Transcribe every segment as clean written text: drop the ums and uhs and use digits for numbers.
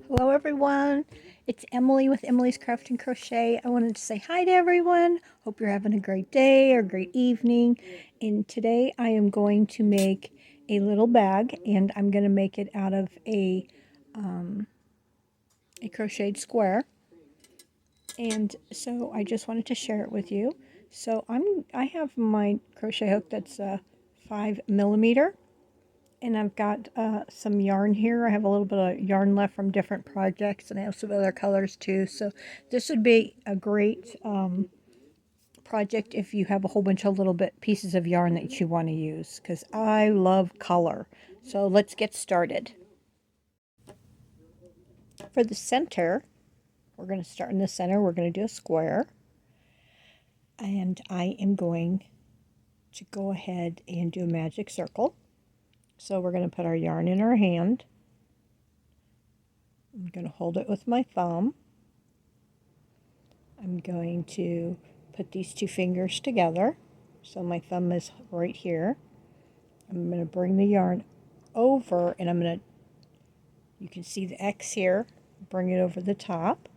Hello everyone, it's Emily with Emily's Craft and Crochet. I wanted to say hi to everyone. Hope you're having a great day or great evening. And today I am going to make a little bag, and I'm going to make it out of a crocheted square. And so I just wanted to share it with you. So I have my crochet hook that's 5 millimeter, and I've got some yarn here. I have a little bit of yarn left from different projects, and I have some other colors too. So this would be a great project if you have a whole bunch of little bit pieces of yarn that you want to use, because I love color. So let's get started. For the center, we're going to start in the center. We're going to do a square, and I am going to go ahead and do a magic circle. So we're going to put our yarn in our hand. I'm going to hold it with my thumb. I'm going to put these two fingers together. So my thumb is right here. I'm going to bring the yarn over, and you can see the X here, bring it over the top.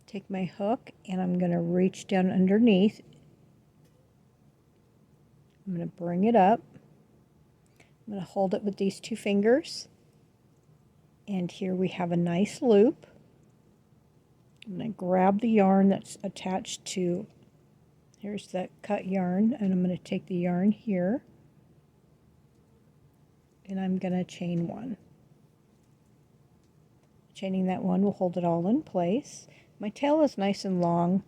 Take my hook, and I'm going to reach down underneath. I'm going to bring it up. I'm going to hold it with these two fingers. And here we have a nice loop. I'm going to grab the yarn that's attached to, here's the cut yarn, and I'm going to take the yarn here, and I'm going to chain one. Chaining that one will hold it all in place. My tail is nice and long.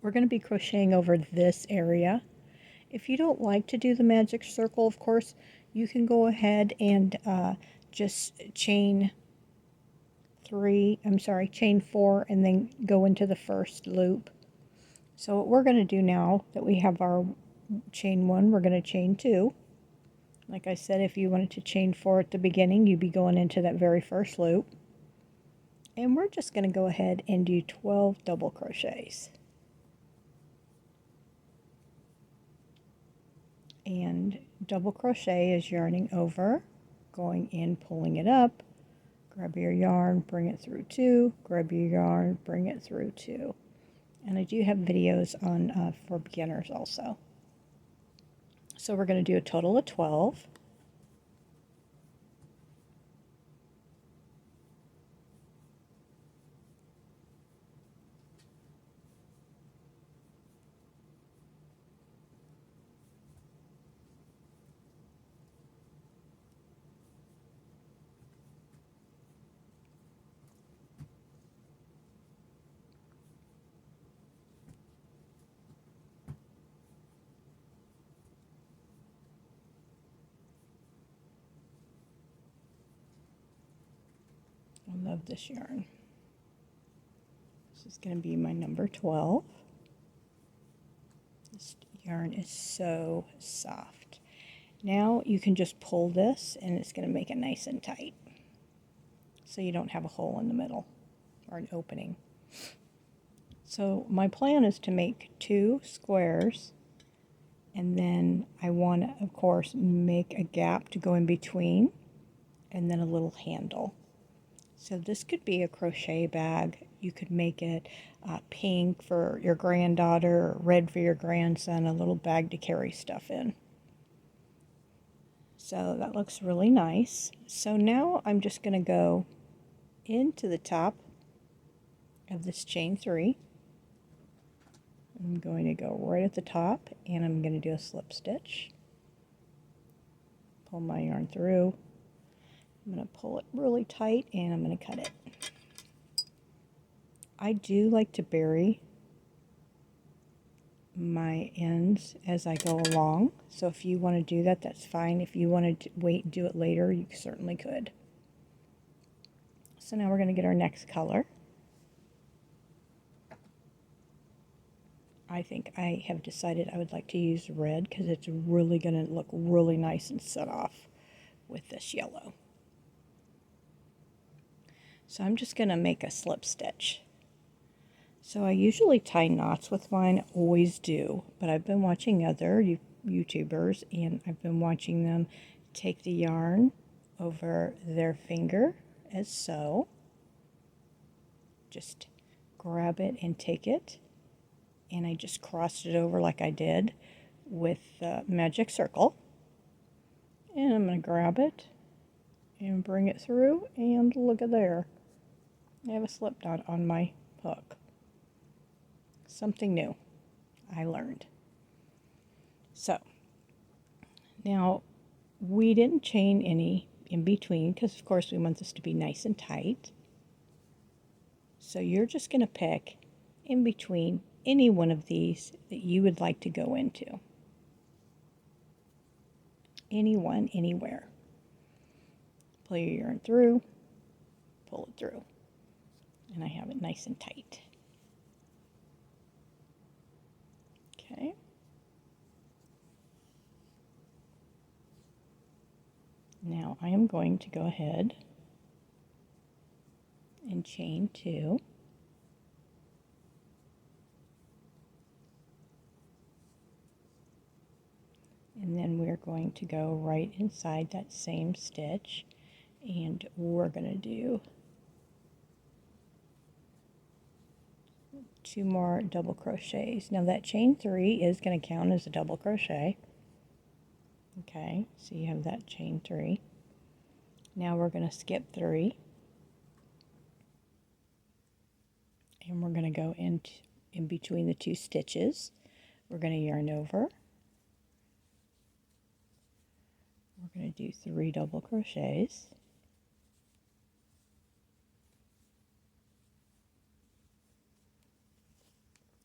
We're going to be crocheting over this area. If you don't like to do the magic circle, of course, you can go ahead and just chain chain 4 and then go into the first loop. So what we're going to do now that we have our chain 1, we're going to chain 2. Like I said, if you wanted to chain 4 at the beginning, you'd be going into that very first loop. And we're just going to go ahead and do 12 double crochets. And double crochet is yarning over, going in, pulling it up, grab your yarn, bring it through 2, grab your yarn, bring it through 2. And I do have videos on for beginners also. So we're going to do a total of 12. I love this yarn. This is going to be my number 12. This yarn is so soft. Now you can just pull this, and it's going to make it nice and tight, so you don't have a hole in the middle or an opening. So my plan is to make 2 squares, and then I want to, of course, make a gap to go in between, and then a little handle. So this could be a crochet bag. You could make it pink for your granddaughter, or red for your grandson, a little bag to carry stuff in. So that looks really nice. So now I'm just going to go into the top of this chain 3. I'm going to go right at the top, and I'm going to do a slip stitch. Pull my yarn through. I'm going to pull it really tight, and I'm going to cut it. I do like to bury my ends as I go along, so if you want to do that, that's fine. If you want to wait and do it later, you certainly could. So now we're going to get our next color. I think I have decided I would like to use red because it's really going to look really nice and set off with this yellow. So I'm just going to make a slip stitch. So I usually tie knots with mine, always do, but I've been watching other YouTubers, and I've been watching them take the yarn over their finger as so. Just grab it and take it, and I just crossed it over like I did with the magic circle, and I'm going to grab it and bring it through, and look at there, I have a slip knot on my hook. Something new I learned. So now we didn't chain any in between because of course we want this to be nice and tight. So you're just going to pick in between any one of these that you would like to go into. Any one, anywhere. Pull your yarn through, pull it through, and I have it nice and tight. Okay. Now I am going to go ahead and chain 2. And then we're going to go right inside that same stitch, and we're going to do 2 more double crochets. Now that chain 3 is going to count as a double crochet. Okay, so you have that chain 3. Now we're going to skip 3, and we're going to go in between the 2 stitches. We're going to yarn over. We're going to do 3 double crochets.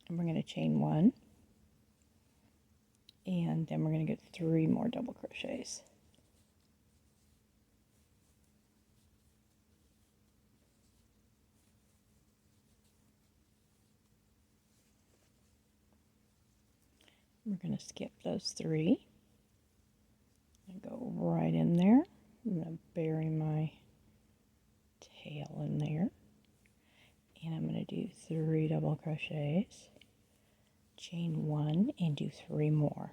And we're going to chain 1. And then we're going to get 3 more double crochets. We're going to skip those 3 and go right in there. I'm going to bury my tail in there, and I'm going to do 3 double crochets, chain 1, and do 3 more.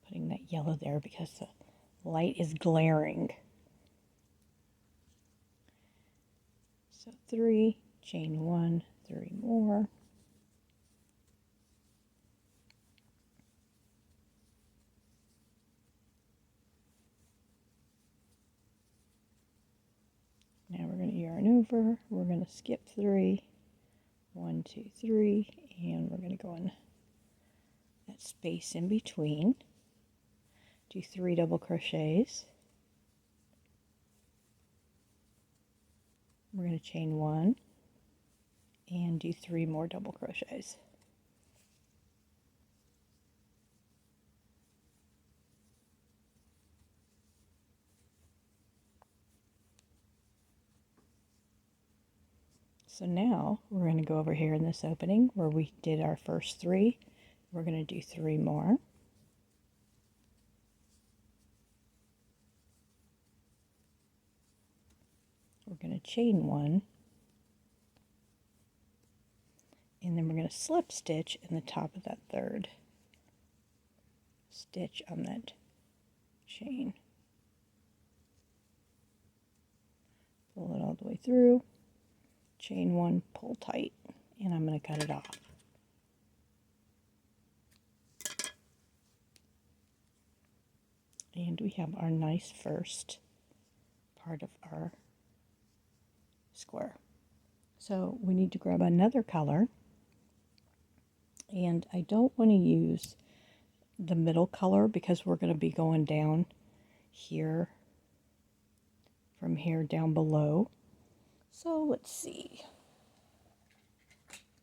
Putting that yellow there because the light is glaring. So 3, chain 1, 3 more. Now we're going to yarn over, we're going to skip 3, 1, 2, 3, and we're going to go in that space in between, do 3 double crochets. We're going to chain 1 and do 3 more double crochets. So now we're going to go over here in this opening where we did our first 3. We're going to do 3 more. We're going to chain 1, and then we're going to slip stitch in the top of that 3rd stitch on that chain. Pull it all the way through, chain 1, pull tight, and I'm going to cut it off. And we have our nice first part of our square. So we need to grab another color, and I don't want to use the middle color because we're going to be going down here, from here down below. So let's see,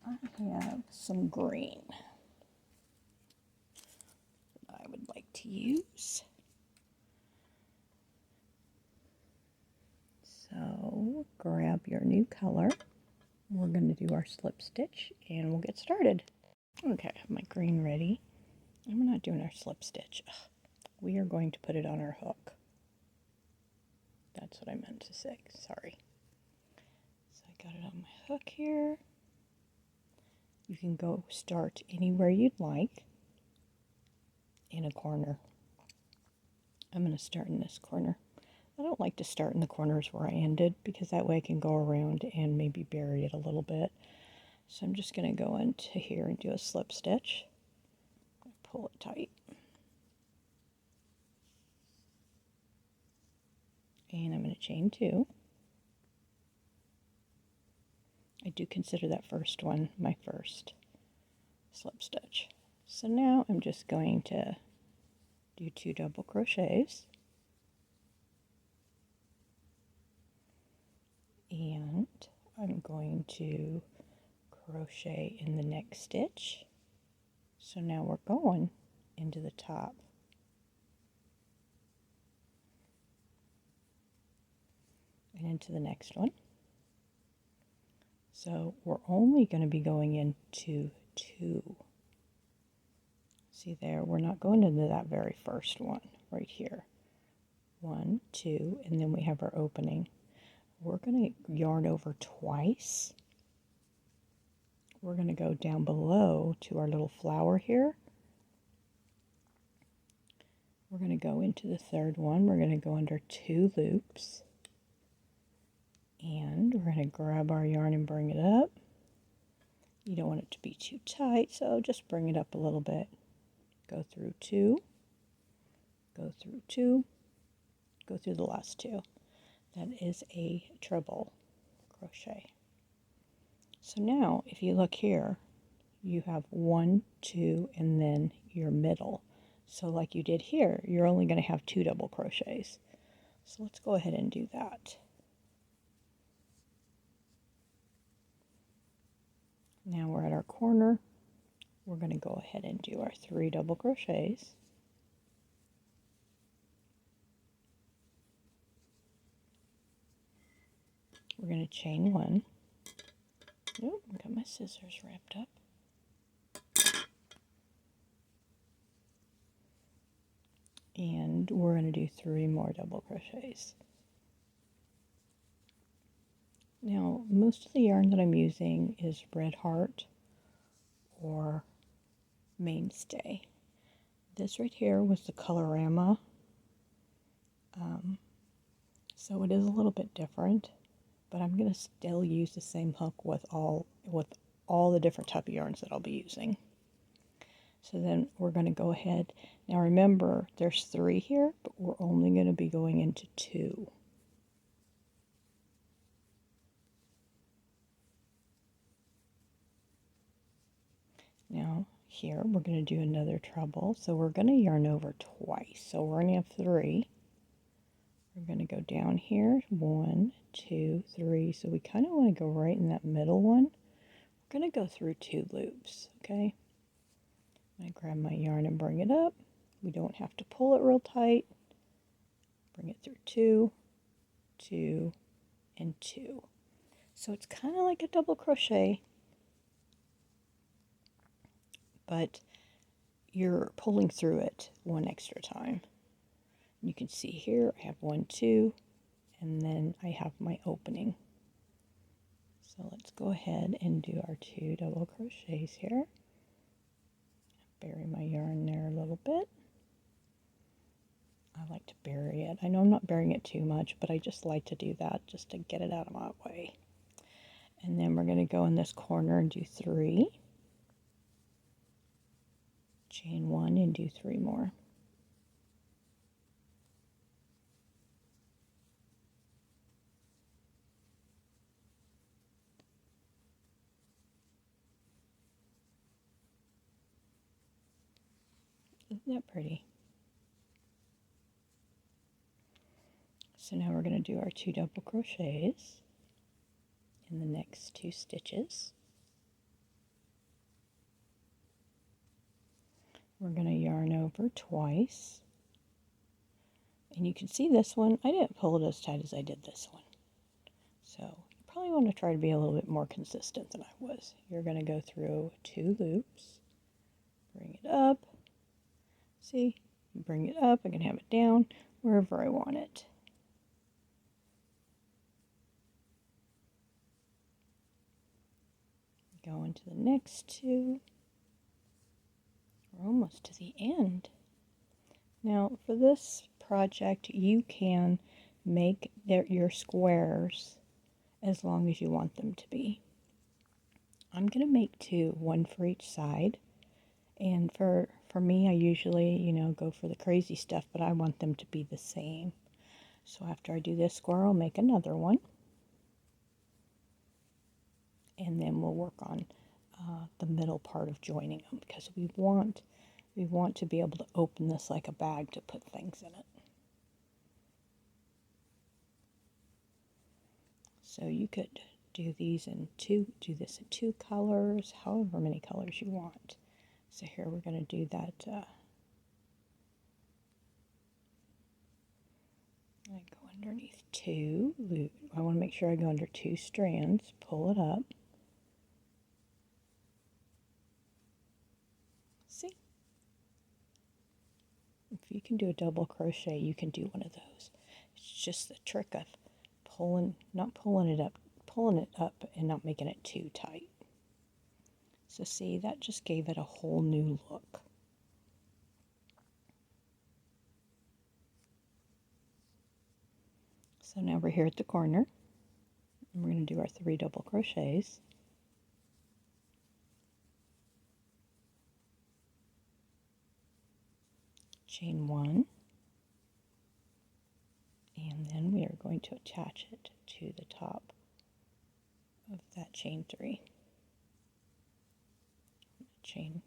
I have some green that I would like to use. So grab your new color. We're going to do our slip stitch and we'll get started. Okay, I have my green ready. And we're not doing our slip stitch. We are going to put it on our hook. That's what I meant to say, sorry. So I got it on my hook here. You can go start anywhere you'd like. in a corner. I'm going to start in this corner. I don't like to start in the corners where I ended because that way I can go around and maybe bury it a little bit. So I'm just going to go into here and do a slip stitch. Pull it tight. And I'm going to chain 2. I do consider that first one my first slip stitch. So now I'm just going to do 2 double crochets. And I'm going to crochet in the next stitch. So now we're going into the top. And into the next one. So we're only going to be going into 2. See there, we're not going into that very first one right here. 1, 2, and then we have our opening. We're going to yarn over twice. We're going to go down below to our little flower here. We're going to go into the third one. We're going to go under 2 loops. And we're going to grab our yarn and bring it up. You don't want it to be too tight, so just bring it up a little bit. Go through 2, go through 2, go through the last 2. That is a treble crochet. So now, if you look here, you have 1, 2, and then your middle. So like you did here, you're only going to have 2 double crochets. So let's go ahead and do that. Now we're at our corner. We're going to go ahead and do our 3 double crochets. We're going to chain 1. Nope, I got my scissors wrapped up. And we're going to do 3 more double crochets. Now, most of the yarn that I'm using is Red Heart or Mainstay. This right here was the Colorama. So it is a little bit different, but I'm going to still use the same hook with all the different type of yarns that I'll be using. So then we're going to go ahead. Now remember, there's 3 here, but we're only going to be going into 2. Now here we're going to do another treble, so we're going to yarn over twice. So we're going to have 3. We're going to go down here, 1, 2, 3. So we kind of want to go right in that middle one. We're going to go through 2 loops, okay? I grab my yarn and bring it up. We don't have to pull it real tight. Bring it through 2, 2, and 2. So it's kind of like a double crochet, but you're pulling through it 1 extra time. You can see here I have 1, 2, and then I have my opening. So let's go ahead and do our 2 double crochets here. Bury my yarn there a little bit. I like to bury it. I know I'm not burying it too much, but I just like to do that just to get it out of my way. And then we're going to go in this corner and do 3. Chain 1 and do 3 more. Isn't that pretty? So now we're going to do our 2 double crochets in the next 2 stitches. We're going to yarn over twice. And you can see this one, I didn't pull it as tight as I did this one. So you probably want to try to be a little bit more consistent than I was. You're going to go through 2 loops, bring it up. See, bring it up, I can have it down wherever I want it. Go into the next 2. We're almost to the end. Now for this project you can make your squares as long as you want them to be. I'm going to make two, one for each side. And for me, I usually, go for the crazy stuff, but I want them to be the same. So after I do this square, I'll make another one. And then we'll work on the middle part of joining them because we want to be able to open this like a bag to put things in it. So you could do this in two colors, however many colors you want. So here we're going to do that. I go underneath two. I want to make sure I go under two strands. Pull it up. See? If you can do a double crochet, you can do one of those. It's just the trick of not pulling it up and not making it too tight. So see, that just gave it a whole new look. So now we're here at the corner, and we're going to do our 3 double crochets. Chain 1, and then we are going to attach it to the top of that chain 3. Chain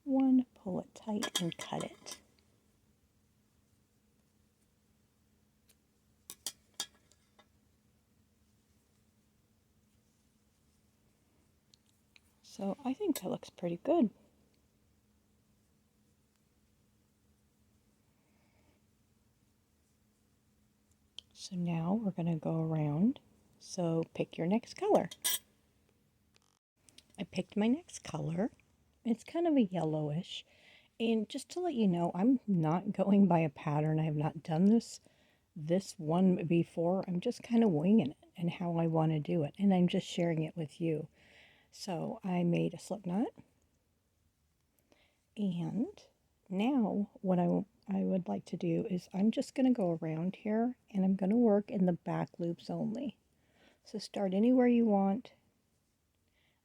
1, pull it tight and cut it. So I think that looks pretty good. So now we're going to go around. So pick your next color. I picked my next color. It's kind of a yellowish. And just to let you know, I'm not going by a pattern. I have not done this one before. I'm just kind of winging it and how I want to do it. And I'm just sharing it with you. So I made a slip knot. And now what I would like to do is I'm just going to go around here and I'm going to work in the back loops only. So start anywhere you want.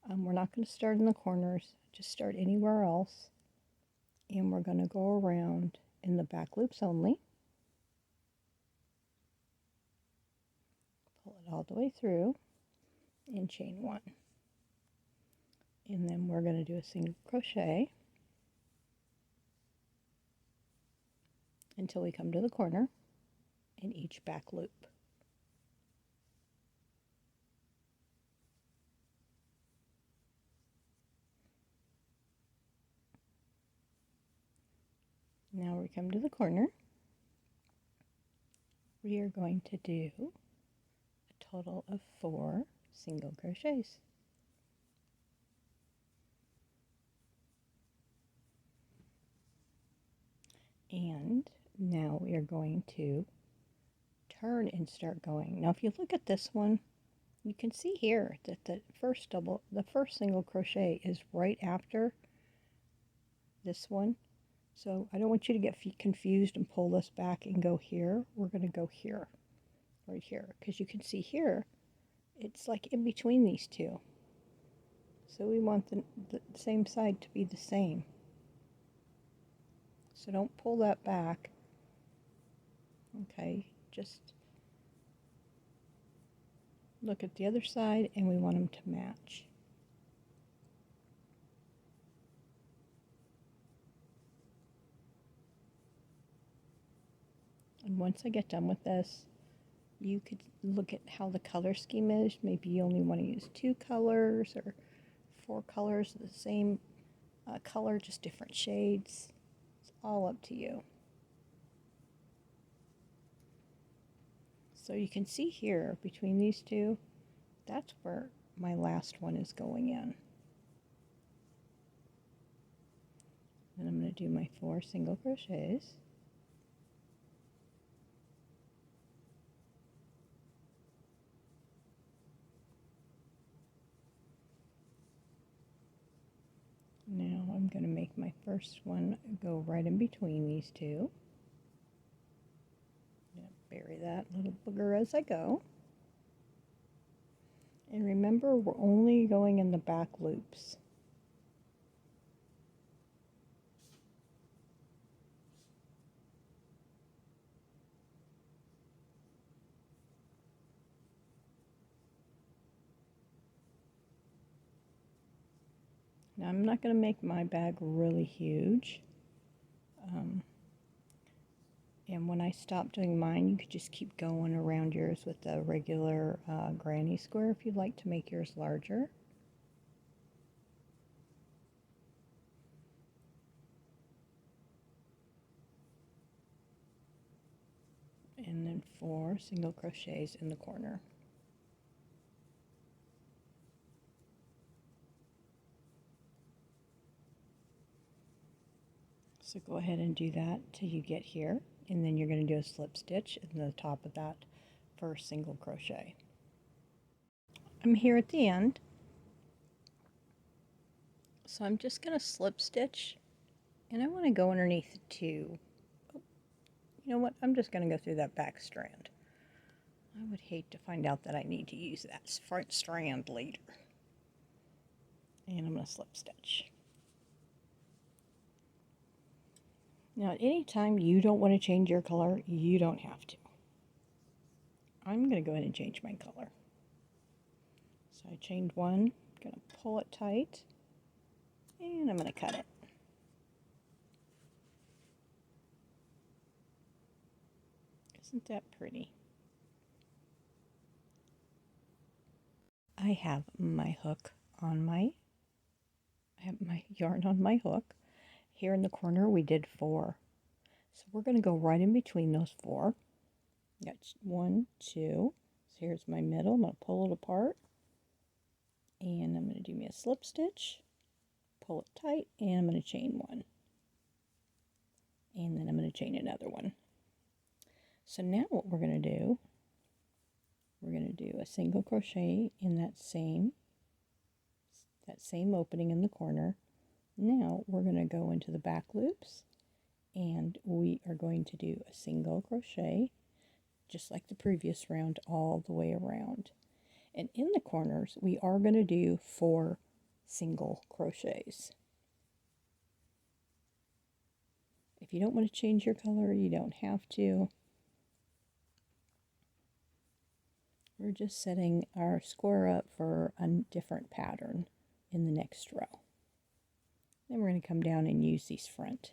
We're not going to start in the corners, just start anywhere else. And we're going to go around in the back loops only. Pull it all the way through and chain 1. And then we're going to do a single crochet until we come to the corner in each back loop. Now we come to the corner. We are going to do a total of 4 single crochets. And now we are going to turn and start going. Now if you look at this one, you can see here that the first single crochet is right after this one. So I don't want you to get confused and pull this back and go here. We're going to go here, right here, because you can see here, it's like in between these two. So we want the same side to be the same. So don't pull that back. Okay, just look at the other side and we want them to match. And once I get done with this, you could look at how the color scheme is. Maybe you only want to use 2 colors or 4 colors of the same color, just different shades. It's all up to you. So you can see here between these two, that's where my last one is going in. Then I'm going to do my 4 single crochets. Now I'm going to make my first one go right in between these two. Bury that little booger as I go. And remember, we're only going in the back loops. Now I'm not going to make my bag really huge. And when I stop doing mine, you could just keep going around yours with the regular granny square if you'd like to make yours larger. And then 4 single crochets in the corner. So go ahead and do that till you get here, and then you're going to do a slip stitch in the top of that first single crochet. I'm here at the end, so I'm just going to slip stitch, and I want to go underneath 2. Oh, you know what? I'm just going to go through that back strand. I would hate to find out that I need to use that front strand later. And I'm going to slip stitch. Now, at any time you don't want to change your color, you don't have to. I'm going to go ahead and change my color. So I chained 1, I'm going to pull it tight, and I'm going to cut it. Isn't that pretty? I have my yarn on my hook. Here in the corner we did 4. So we're going to go right in between those 4. That's 1, 2. So here's my middle. I'm going to pull it apart. And I'm going to do me a slip stitch. Pull it tight. And I'm going to chain 1. And then I'm going to chain another one. So now what we're going to do, we're going to do a single crochet in that same opening in the corner. Now we're going to go into the back loops, and we are going to do a single crochet just like the previous round all the way around. And in the corners we are going to do 4 single crochets. If you don't want to change your color, you don't have to. We're just setting our square up for a different pattern in the next row. Then we're going to come down and use these front.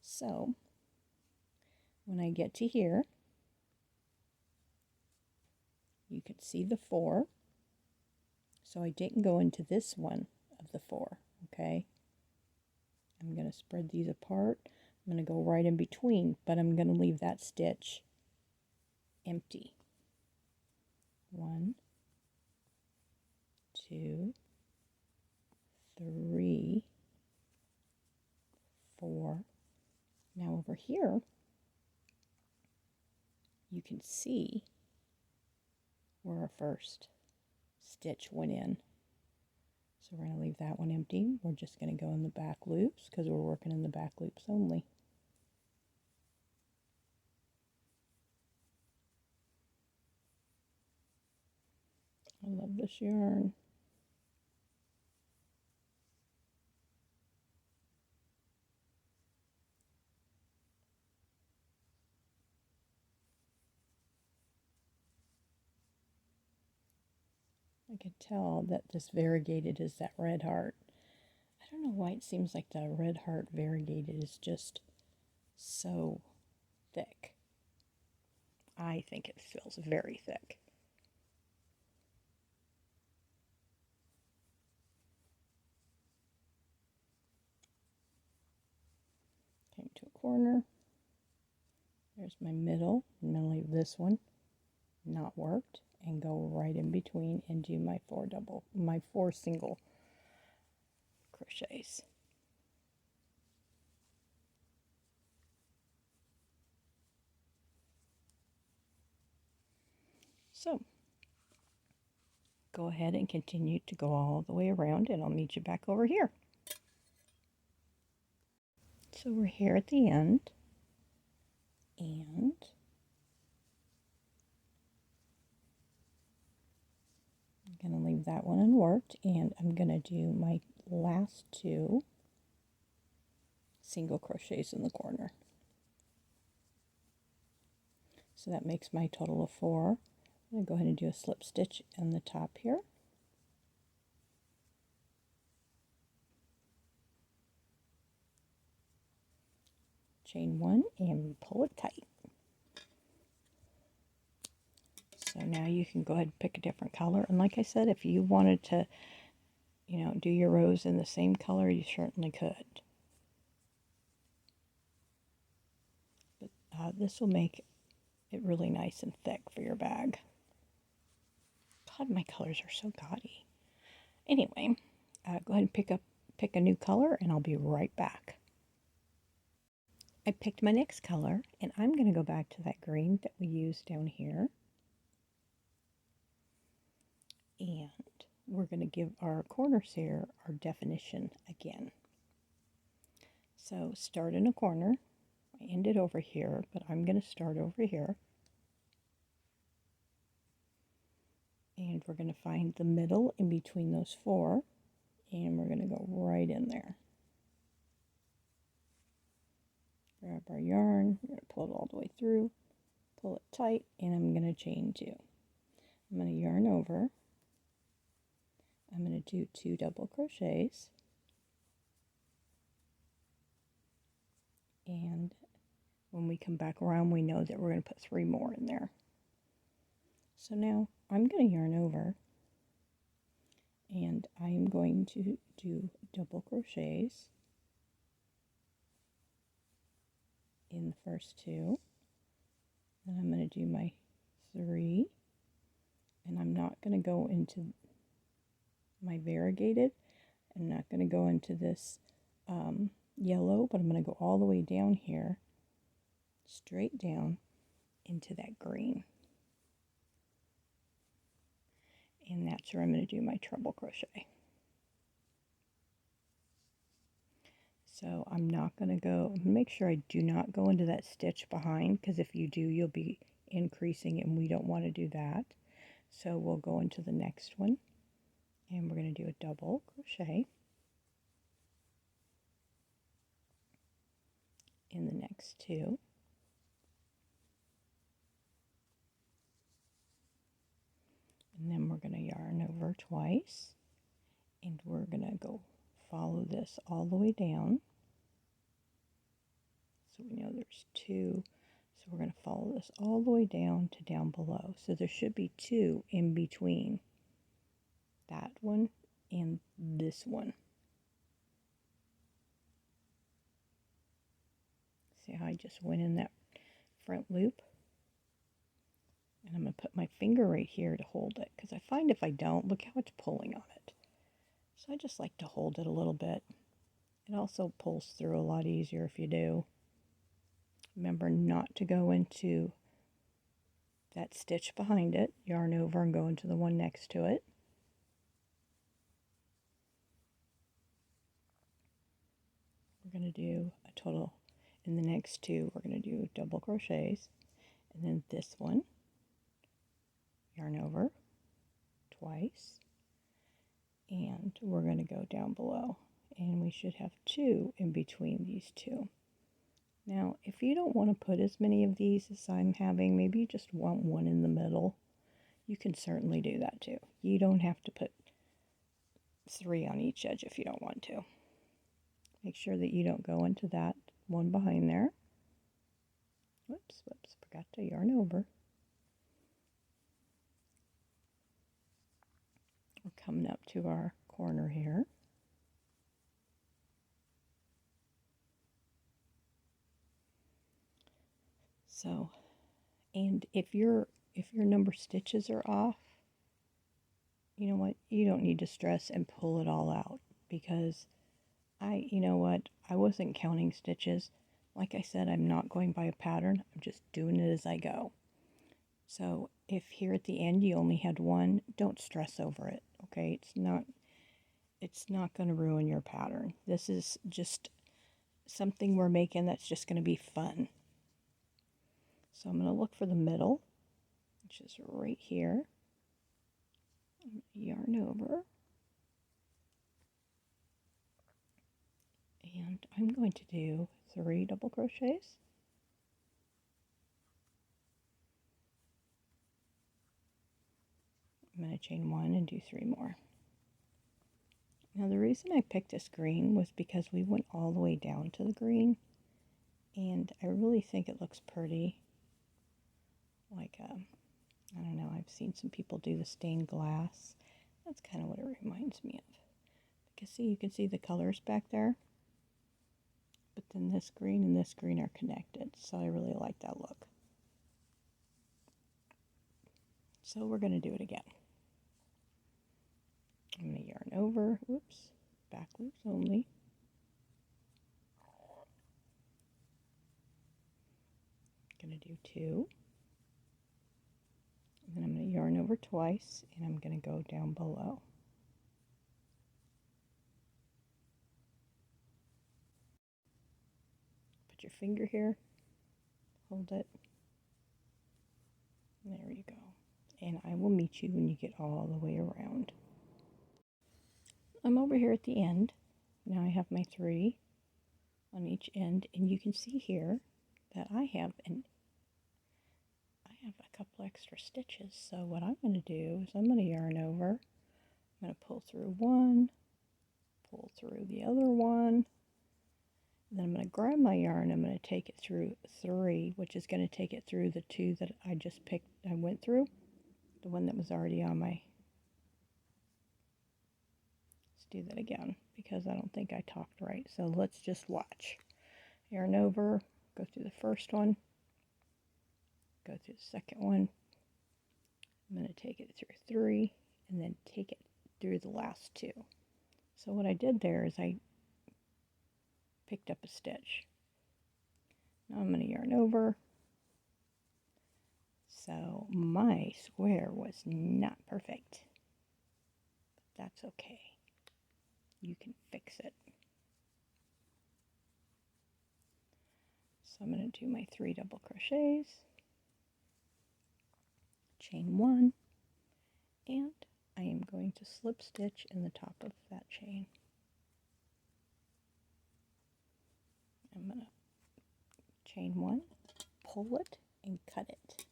So when I get to here, you can see the 4. So I didn't go into this one of the 4, okay? I'm going to spread these apart. I'm going to go right in between, but I'm going to leave that stitch empty. 1, 2, 3, 4. Now over here, you can see where our first stitch went in. So we're going to leave that one empty. We're just going to go in the back loops because we're working in the back loops only. I love this yarn. I can tell that this variegated is that red heart. I don't know why it seems like the red heart variegated is just so thick. I think it feels very thick. Came to a corner. There's my middle. I'm going to leave this one not worked and go right in between and do my 4 single crochets. So go ahead and continue to go all the way around, and I'll meet you back over here. So we're here at the end. And I'm going to leave that one unworked, and I'm going to do my last 2 single crochets in the corner. So that makes my total of 4. I'm going to go ahead and do a slip stitch on the top here. Chain 1 and pull it tight. So now you can go ahead and pick a different color. And like I said, if you wanted to, do your rows in the same color, you certainly could. But this will make it really nice and thick for your bag. God, my colors are so gaudy. Anyway, go ahead and pick a new color, and I'll be right back. I picked my next color, and I'm going to go back to that green that we used down here. And we're going to give our corners here our definition again. So start in a corner. I ended over here, but I'm going to start over here. And we're going to find the middle in between those 4, and we're going to go right in there. Grab our yarn, we're going to pull it all the way through, pull it tight, and I'm going to chain 2. I'm going to yarn over. I'm going to do 2 double crochets. And when we come back around, we know that we're going to put 3 more in there. So now I'm going to yarn over, and I'm going to do double crochets in the first 2. Then I'm going to do my 3, and I'm not going to go into my variegated. I'm not going to go into this yellow, but I'm going to go all the way down here, straight down into that green. And that's where I'm going to do my treble crochet. So I'm not going to go, make sure I do not go into that stitch behind, because if you do, you'll be increasing, and we don't want to do that. So we'll go into the next one, and we're going to do a double crochet in the next 2. And then we're going to yarn over twice, and we're going to go follow this all the way down. So we know there's 2, so we're going to follow this all the way down to down below. So there should be 2 in between that one and this one. See how I just went in that front loop? And I'm going to put my finger right here to hold it, because I find if I don't, look how it's pulling on it. So I just like to hold it a little bit. It also pulls through a lot easier if you do. Remember not to go into that stitch behind it, yarn over and go into the one next to it. We're going to do a total, in the next 2, we're going to do double crochets, and then this one, yarn over twice, and we're going to go down below, and we should have 2 in between these 2. Now, if you don't want to put as many of these as I'm having, maybe you just want one in the middle, you can certainly do that too. You don't have to put 3 on each edge if you don't want to. Make sure that you don't go into that one behind there. Whoops, forgot to yarn over. We're coming up to our corner here. So, and if your number stitches are off, you know what, you don't need to stress and pull it all out, because I wasn't counting stitches. Like I said, I'm not going by a pattern. I'm just doing it as I go. So if here at the end you only had 1, don't stress over it, okay? It's not going to ruin your pattern. This is just something we're making that's just going to be fun. So I'm going to look for the middle, which is right here. Yarn over. And I'm going to do 3 double crochets. I'm going to chain 1 and do 3 more. Now the reason I picked this green was because we went all the way down to the green, and I really think it looks pretty. Like, I don't know, I've seen some people do the stained glass. That's kind of what it reminds me of. Because see, you can see the colors back there. But then this green and this green are connected, so I really like that look. So we're going to do it again. I'm going to yarn over, whoops, back loops only. I'm going to do 2. And then I'm going to yarn over twice, and I'm going to go down below. Put your finger here, hold it. There you go. And I will meet you when you get all the way around. I'm over here at the end. Now I have my 3 on each end, and you can see here that I have a couple extra stitches. So what I'm going to do is I'm going to yarn over. I'm going to pull through 1, pull through the other one. Then I'm going to grab my yarn. I'm going to take it through 3, which is going to take it through the 2 that I just picked. I went through the one that was already on my. Let's do that again because I don't think I talked right. So let's just watch. Yarn over, go through the first one, go through the second one. I'm going to take it through 3 and then take it through the last 2. So what I did there is I picked up a stitch. Now I'm going to yarn over. So my square was not perfect, but that's okay. You can fix it. So I'm going to do my 3 double crochets, chain 1, and I am going to slip stitch in the top of that chain. I'm going to chain 1, pull it, and cut it.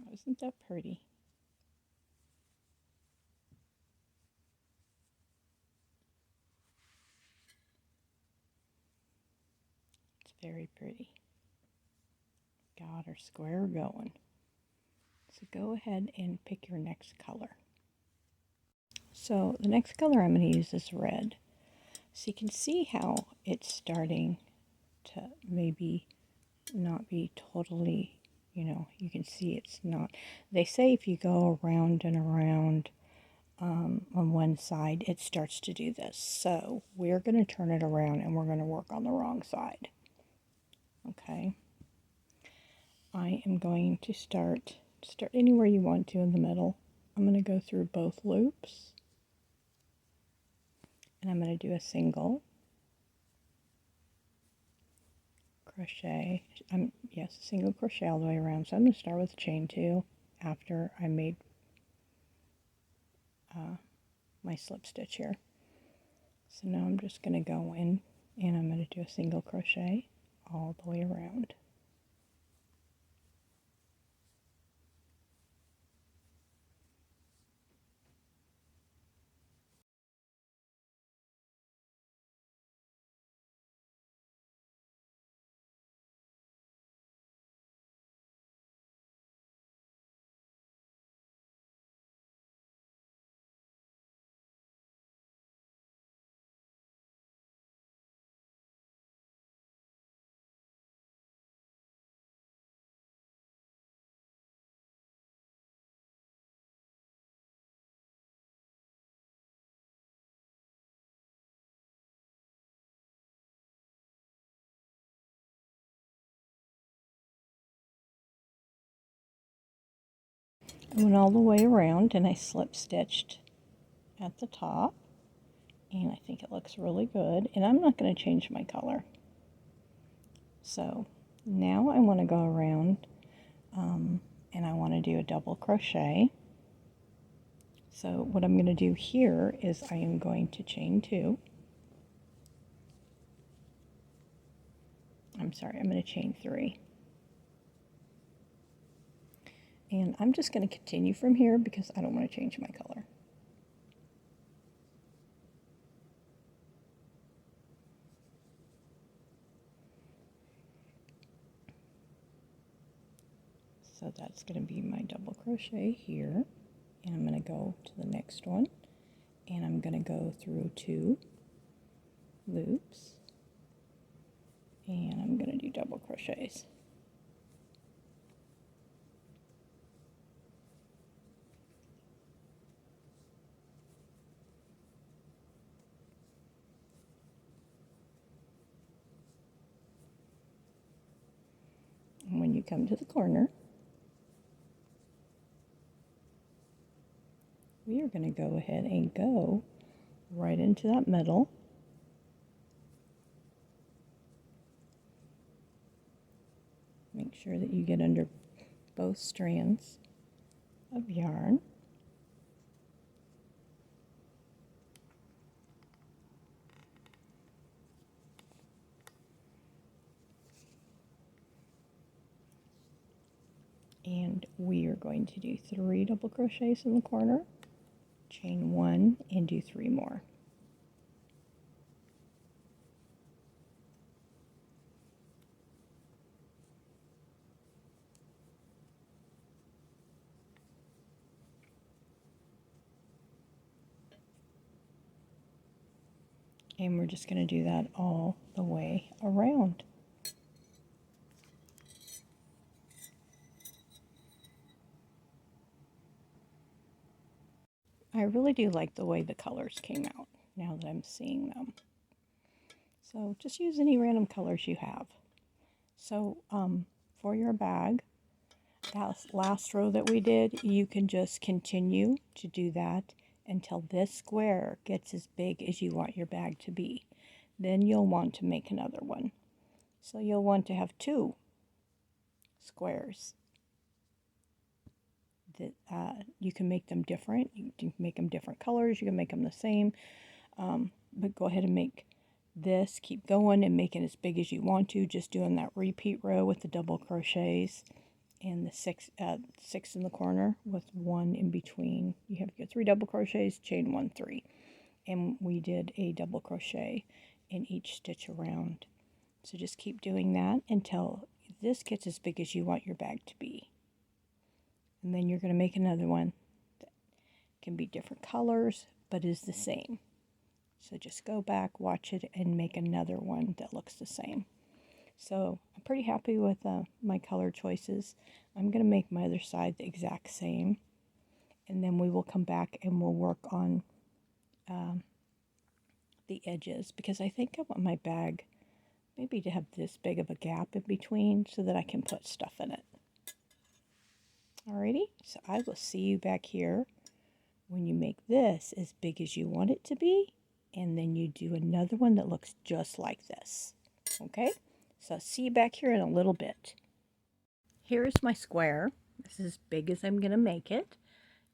Oh, isn't that pretty? It's very pretty. Got our square going. So go ahead and pick your next color. So the next color I'm going to use is red. So you can see how it's starting to maybe not be totally, you can see it's not. They say if you go around and around on one side, it starts to do this. So we're going to turn it around and we're going to work on the wrong side. Okay. I am going to start anywhere you want to in the middle. I'm going to go through both loops. And I'm going to do a single crochet. Yes, a single crochet all the way around. So I'm going to start with chain 2 after I made my slip stitch here. So now I'm just going to go in and I'm going to do a single crochet all the way around. I went all the way around and I slip stitched at the top, And I think it looks really good. And I'm not going to change my color. So now I want to go around and I want to do a double crochet. So what I'm going to do here is I am going to chain 2. I'm sorry, I'm going to chain 3. And I'm just going to continue from here because I don't want to change my color. So that's going to be my double crochet here. And I'm going to go to the next one. And I'm going to go through 2 loops. And I'm going to do double crochets. And when you come to the corner, we are going to go ahead and go right into that middle. Make sure that you get under both strands of yarn. And we are going to do 3 double crochets in the corner, chain 1 and do 3 more. And we're just going to do that all the way around. I really do like the way the colors came out now that I'm seeing them. So just use any random colors you have. So for your bag, that last row that we did, you can just continue to do that until this square gets as big as you want your bag to be. Then you'll want to make another one. So you'll want to have 2 squares. That you can make them different. You can make them different colors. You can make them the same. But go ahead and make this. Keep going and make it as big as you want to. Just doing that repeat row with the double crochets and the 6 in the corner with 1 in between. You have your 3 double crochets, chain 1, 3. And we did a double crochet in each stitch around. So just keep doing that until this gets as big as you want your bag to be. And then you're going to make another one that can be different colors, but is the same. So just go back, watch it, and make another one that looks the same. So I'm pretty happy with my color choices. I'm going to make my other side the exact same. And then we will come back and we'll work on the edges. Because I think I want my bag maybe to have this big of a gap in between so that I can put stuff in it. Alrighty, so I will see you back here when you make this as big as you want it to be, and then you do another one that looks just like this. Okay, so I'll see you back here in a little bit. Here's my square. This is as big as I'm going to make it.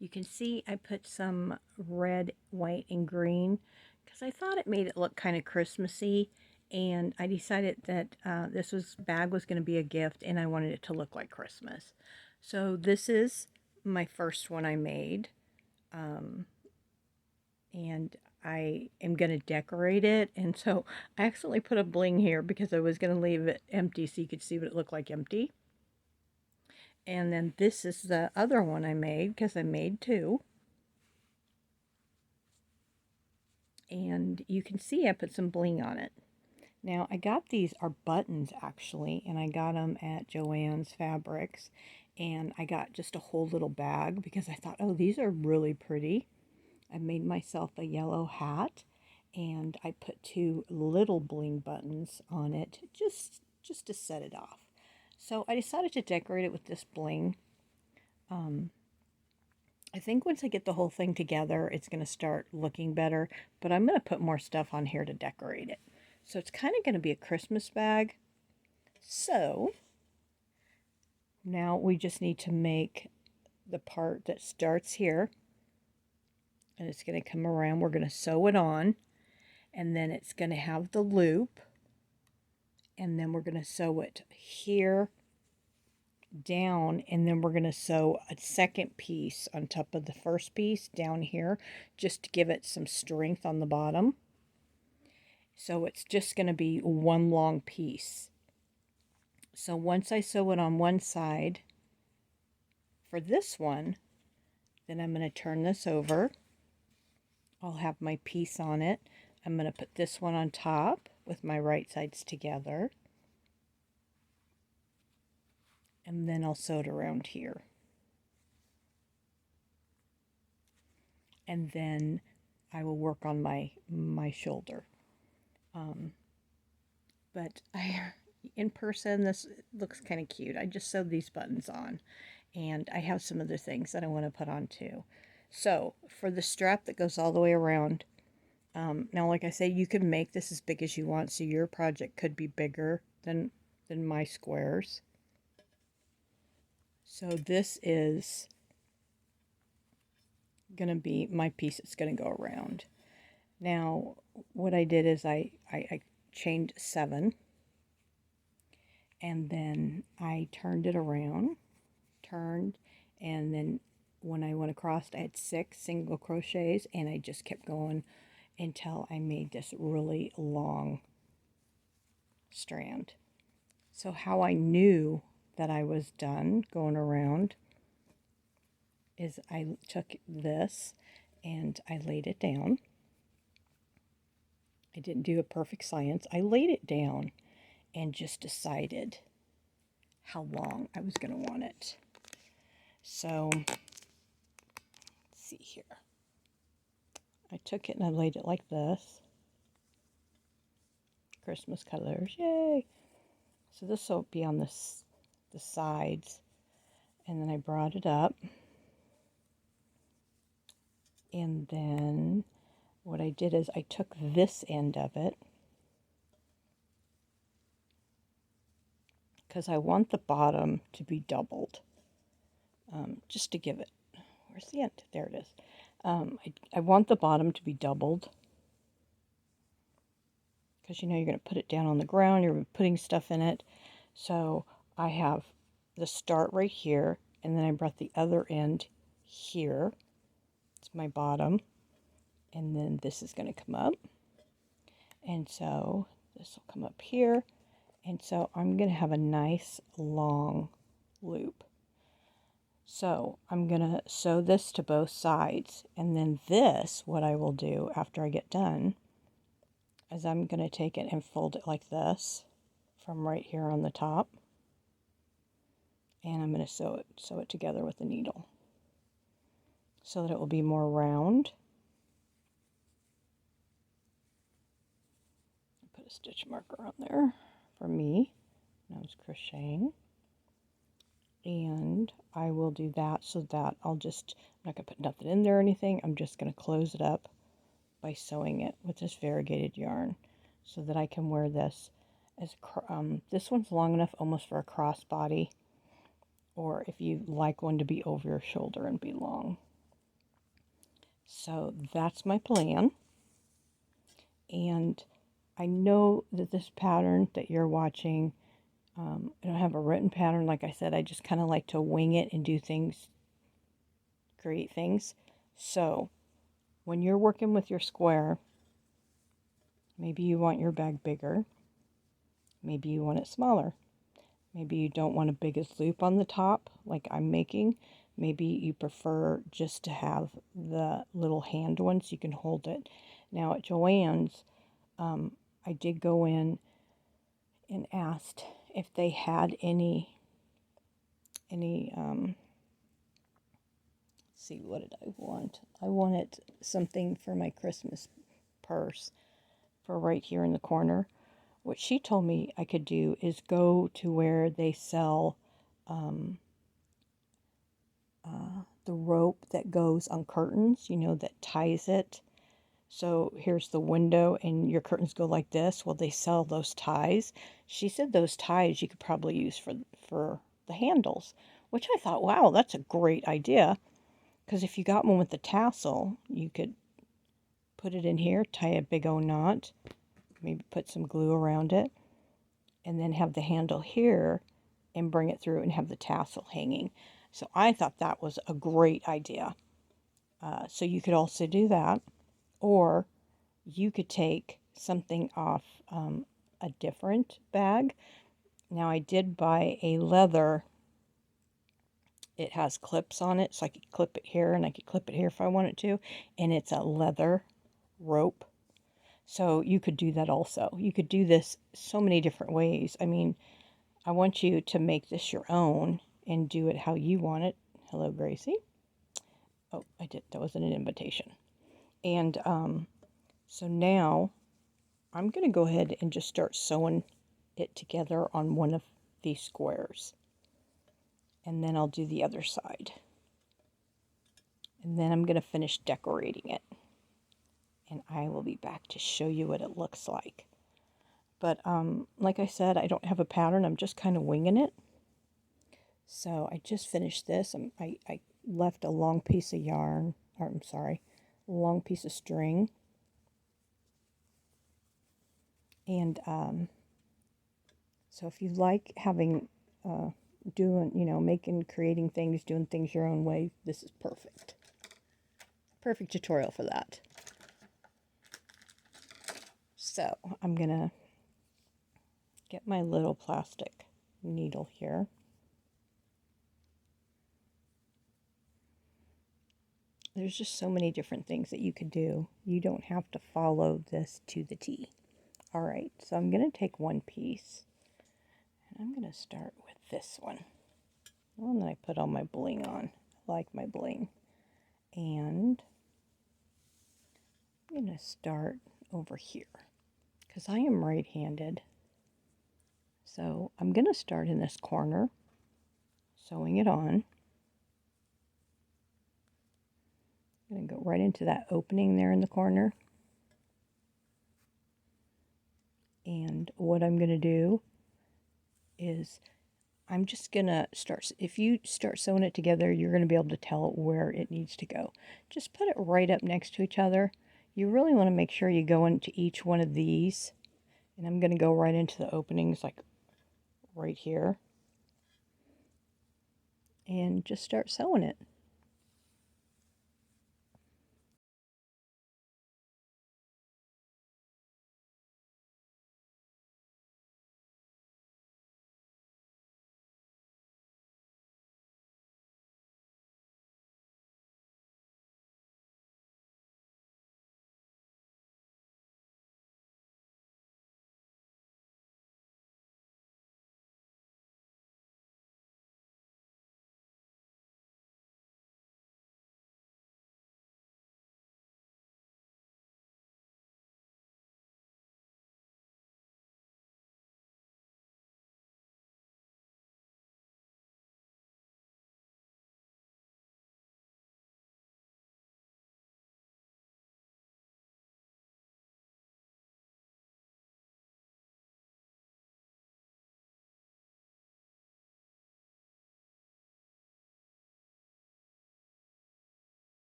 You can see I put some red, white, and green because I thought it made it look kind of Christmassy, and I decided that this bag was going to be a gift and I wanted it to look like Christmas. So this is my first one I made, and I am going to decorate it, and so I accidentally put a bling here because I was going to leave it empty so you could see what it looked like empty. And then this is the other one I made because I made 2. And you can see I put some bling on it. Now I got these are buttons actually, and I got them at Joann's Fabrics, and I got just a whole little bag because I thought, oh, these are really pretty. I made myself a yellow hat, and I put 2 little bling buttons on it just to set it off. So I decided to decorate it with this bling. I think once I get the whole thing together, it's going to start looking better, but I'm going to put more stuff on here to decorate it. So it's kind of going to be a Christmas bag. So now we just need to make the part that starts here, and it's going to come around. We're going to sew it on, and then it's going to have the loop, and then we're going to sew it here down, and then we're going to sew a second piece on top of the first piece down here just to give it some strength on the bottom. So it's just going to be one long piece. So once I sew it on one side for this one, then I'm going to turn this over. I'll have my piece on it. I'm going to put this one on top with my right sides together. And then I'll sew it around here. And then I will work on my shoulder. But in person, this looks kind of cute. I just sewed these buttons on, and I have some other things that I want to put on too. So for the strap that goes all the way around, now like I say, you can make this as big as you want, so your project could be bigger than my squares. So this is going to be my piece that's going to go around. Now what I did is I chained 7, and then I turned it around, and then when I went across I had 6 single crochets, and I just kept going until I made this really long strand. So how I knew that I was done going around is I took this and I laid it down. I didn't do a perfect science. I laid it down and just decided how long I was going to want it. So, let's see here. I took it and I laid it like this. Christmas colors, yay! So this will be on the sides. And then I brought it up. And then what I did is I took this end of it, because I want the bottom to be doubled, just to give it, where's the end? There it is. I want the bottom to be doubled, because you know you're going to put it down on the ground, you're putting stuff in it. So I have the start right here, and then I brought the other end here. It's my bottom, and then this is going to come up, and so this will come up here, and so I'm going to have a nice long loop. So I'm going to sew this to both sides, and then this, what I will do after I get done, is I'm going to take it and fold it like this from right here on the top, and I'm going to sew it together with the needle so that it will be more round. Put a stitch marker on there for me. I was crocheting, and I will do that so that I'm not going to put nothing in there or anything. I'm just going to close it up by sewing it with this variegated yarn so that I can wear this as this one's long enough almost for a crossbody, or if you like one to be over your shoulder and be long. So that's my plan. And I know that this pattern that you're watching, I don't have a written pattern. Like I said, I just kind of like to wing it and do things, create things. So when you're working with your square, maybe you want your bag bigger. Maybe you want it smaller. Maybe you don't want a biggest loop on the top like I'm making. Maybe you prefer just to have the little hand one so you can hold it. Now at Joann's, I did go in and asked if they had any let's see, what did I want? I wanted something for my Christmas purse for right here in the corner. What she told me I could do is go to where they sell the rope that goes on curtains, you know, that ties it. So here's the window and your curtains go like this. Well, they sell those ties. She said those ties you could probably use for the handles, which I thought, wow, that's a great idea. Because if you got one with the tassel, you could put it in here, tie a big old knot, maybe put some glue around it, and then have the handle here and bring it through and have the tassel hanging. So I thought that was a great idea. So you could also do that, or you could take something off a different bag. Now I did buy a leather. It has clips on it, so I could clip it here and I could clip it here if I wanted to. And it's a leather rope. So you could do that also. You could do this so many different ways. I mean, I want you to make this your own and do it how you want it. Hello, Gracie. Oh, I did. That wasn't an invitation. And so now I'm going to go ahead and just start sewing it together on one of these squares. And then I'll do the other side. And then I'm going to finish decorating it. And I will be back to show you what it looks like. But like I said, I don't have a pattern. I'm just kind of winging it. So I just finished this. I left a long piece of yarn, or I'm sorry, a long piece of string. And so if you like having, creating things, doing things your own way, this is perfect. Perfect tutorial for that. So I'm going to get my little plastic needle here. There's just so many different things that you could do. You don't have to follow this to the T. All right, so I'm going to take one piece, and I'm going to start with this one. The one that I put all my bling on. I like my bling. And I'm going to start over here, because I am right-handed. So I'm going to start in this corner, sewing it on. I'm going to go right into that opening there in the corner. And what I'm going to do is I'm just going to start, if you start sewing it together, you're going to be able to tell where it needs to go. Just put it right up next to each other. You really want to make sure you go into each one of these. And I'm going to go right into the openings, like right here. And just start sewing it.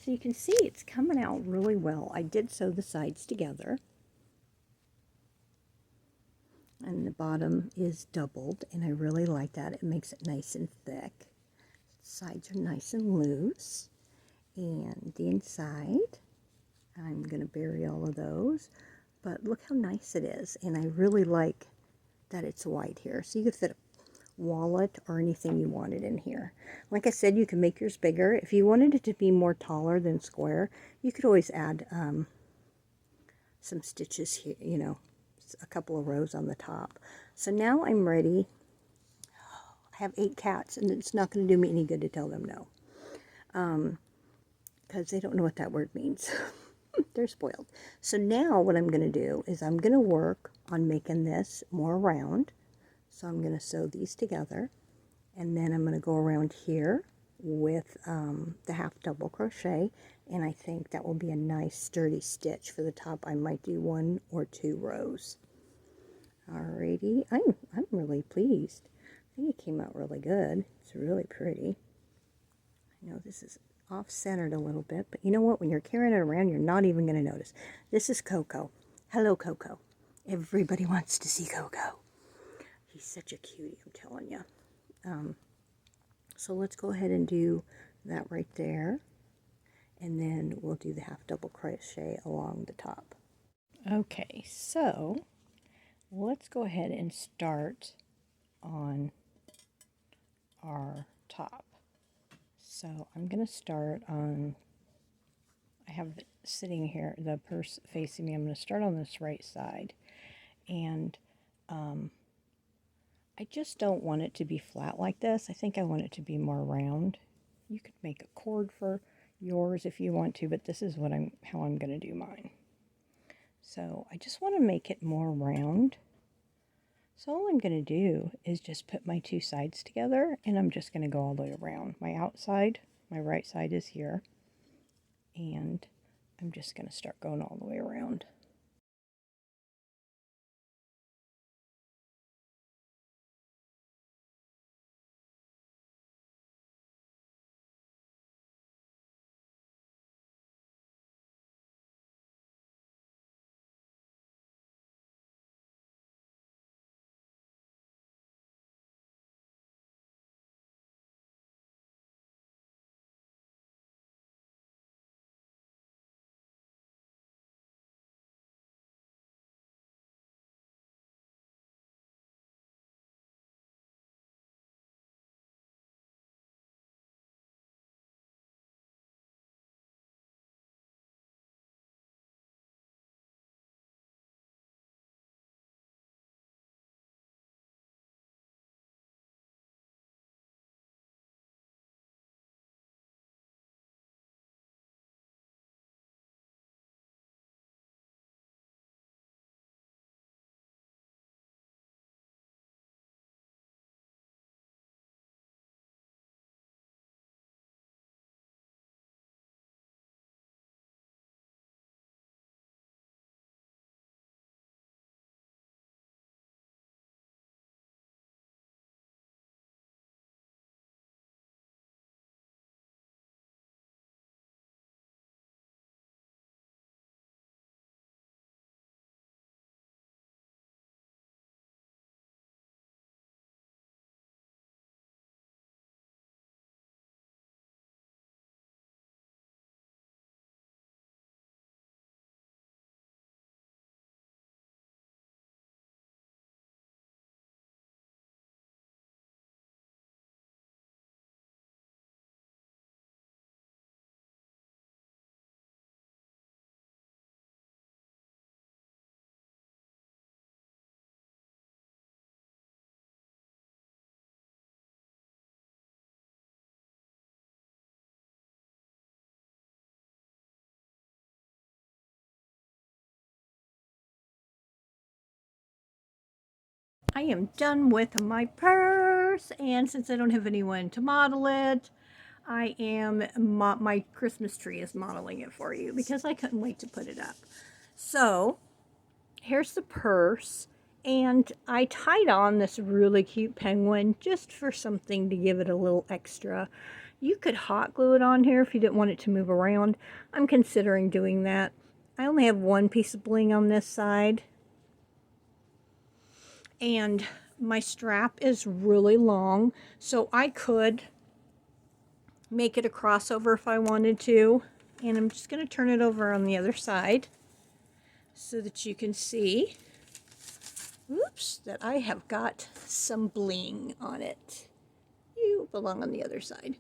So you can see it's coming out really well. I did sew the sides together. And the bottom is doubled, and I really like that. It makes it nice and thick. Sides are nice and loose. And the inside, I'm going to bury all of those. But look how nice it is. And I really like that it's white here. So you could fit a wallet or anything you wanted in here. Like I said, you can make yours bigger. If you wanted it to be more taller than square, you could always add some stitches here, you know, a couple of rows on the top. So now I'm ready. I have 8 cats, and it's not going to do me any good to tell them no. Because they don't know what that word means. They're spoiled. So now what I'm going to do is I'm going to work on making this more round. So I'm going to sew these together, and then I'm going to go around here with the half double crochet, and I think that will be a nice sturdy stitch for the top. I might do 1 or 2 rows. Alrighty, I'm really pleased. I think it came out really good. It's really pretty. I know this is off-centered a little bit, but you know what? When you're carrying it around, you're not even going to notice. This is Coco. Hello, Coco. Everybody wants to see Coco. He's such a cutie, I'm telling you. So let's go ahead and do that right there, and then we'll do the half double crochet along the top. Okay, so let's go ahead and start on our top. So I'm going to start on, I have it sitting here, the purse facing me. I'm going to start on this right side, and I just don't want it to be flat like this. I think I want it to be more round. You could make a cord for yours if you want to, but this is how I'm going to do mine. So I just want to make it more round. So all I'm going to do is just put my 2 sides together, and I'm just going to go all the way around. My outside, my right side is here, and I'm just going to start going all the way around. I am done with my purse, and since I don't have anyone to model it, I am, my Christmas tree is modeling it for you because I couldn't wait to put it up. So here's the purse, And I tied on this really cute penguin just for something to give it a little extra. You could hot glue it on here if you didn't want it to move around. I'm considering doing that. I only have one piece of bling on this side. And my strap is really long, so I could make it a crossover if I wanted to. And I'm just going to turn it over on the other side so that you can see, oops, that I have got some bling on it. You belong on the other side.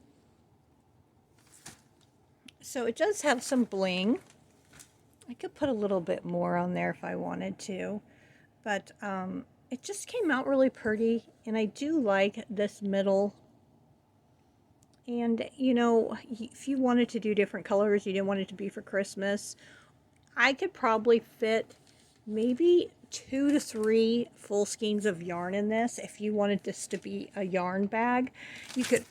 So it does have some bling. I could put a little bit more on there if I wanted to, but it just came out really pretty, and I do like this middle. And you know, if you wanted to do different colors, you didn't want it to be for Christmas, I could probably fit maybe 2 to 3 full skeins of yarn in this. If you wanted this to be a yarn bag, you could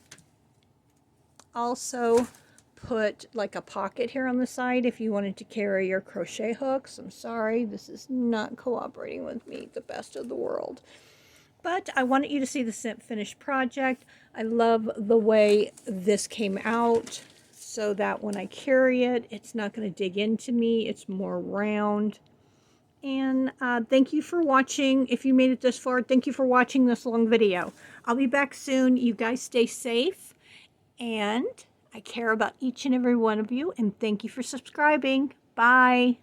also put like a pocket here on the side if you wanted to carry your crochet hooks. I'm sorry, this is not cooperating with me the best of the world. But I wanted you to see the finished project. I love the way this came out so that when I carry it, it's not going to dig into me. It's more round. And thank you for watching. If you made it this far, thank you for watching this long video. I'll be back soon. You guys stay safe. And I care about each and every one of you. And thank you for subscribing. Bye.